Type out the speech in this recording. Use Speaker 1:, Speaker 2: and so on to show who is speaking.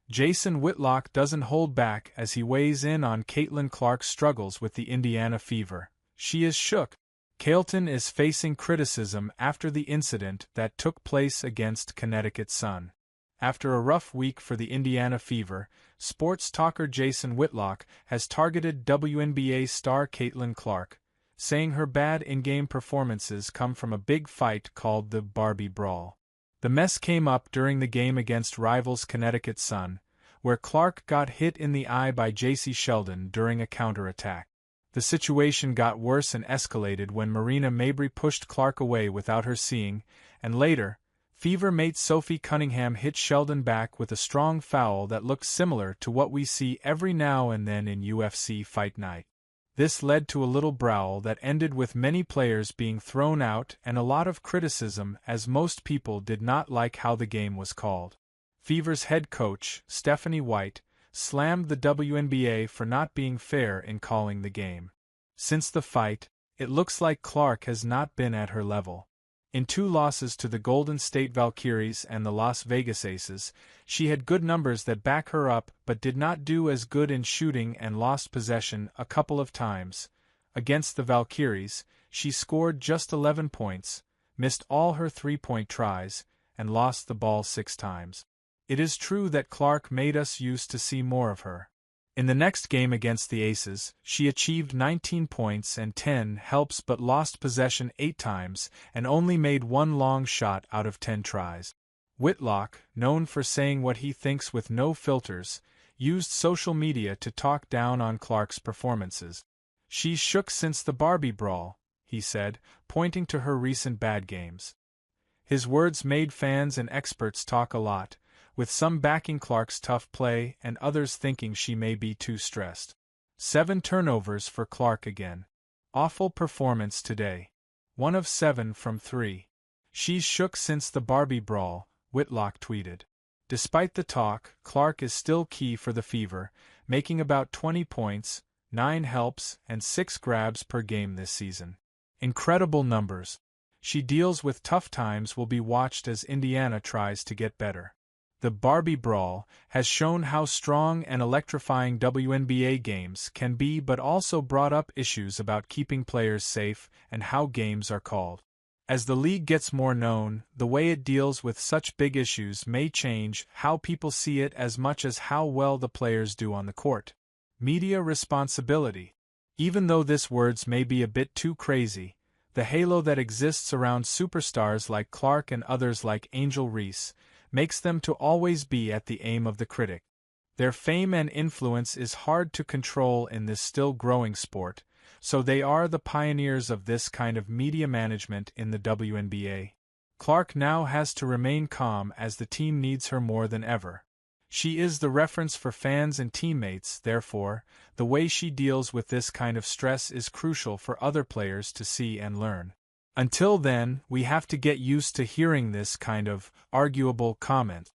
Speaker 1: Jason Whitlock doesn't hold back as he weighs in on Caitlin Clark's struggles with the Indiana fever. She is shook. Cailtin is facing criticism after the incident that took place against Connecticut Sun. After a rough week for the Indiana Fever, sports talker Jason Whitlock has targeted WNBA star Caitlin Clark, saying her bad in-game performances come from a big fight called the Barbie Brawl. The mess came up during the game against rivals Connecticut Sun, where Clark got hit in the eye by J.C. Sheldon during a counterattack. The situation got worse and escalated when Marina Mabrey pushed Clark away without her seeing, and later, Fever mate Sophie Cunningham hit Sheldon back with a strong foul that looked similar to what we see every now and then in UFC Fight Night. This led to a little brawl that ended with many players being thrown out and a lot of criticism as most people did not like how the game was called. Fever's head coach, Stephanie White, slammed the WNBA for not being fair in calling the game. Since the fight, it looks like Clark has not been at her level. In 2 losses to the Golden State Valkyries and the Las Vegas Aces, she had good numbers that back her up but did not do as good in shooting and lost possession a couple of times. Against the Valkyries, she scored just 11 points, missed all her 3-point tries, and lost the ball 6 times. It is true that Clark made us used to see more of her. In the next game against the Aces, she achieved 19 points and 10 helps but lost possession 8 times and only made 1 long shot out of 10 tries. Whitlock, known for saying what he thinks with no filters, used social media to talk down on Clark's performances. "She's shook since the Barbie Brawl," he said, pointing to her recent bad games. His words made fans and experts talk a lot, with some backing Clark's tough play and others thinking she may be too stressed. 7 turnovers for Clark again. Awful performance today. 1 of 7 from 3. "She's shook since the Barbie Brawl," Whitlock tweeted. Despite the talk, Clark is still key for the Fever, making about 20 points, 9 helps, and 6 grabs per game this season. Incredible numbers. She deals with tough times will be watched as Indiana tries to get better. The Barbie Brawl has shown how strong and electrifying WNBA games can be, but also brought up issues about keeping players safe and how games are called. As the league gets more known, the way it deals with such big issues may change how people see it as much as how well the players do on the court. Media responsibility. Even though this words may be a bit too crazy, the halo that exists around superstars like Clark and others like Angel Reese makes them to always be at the aim of the critic. Their fame and influence is hard to control in this still growing sport, so they are the pioneers of this kind of media management in the WNBA. Clark now has to remain calm as the team needs her more than ever. She is the reference for fans and teammates, therefore, the way she deals with this kind of stress is crucial for other players to see and learn. Until then, we have to get used to hearing this kind of arguable comment.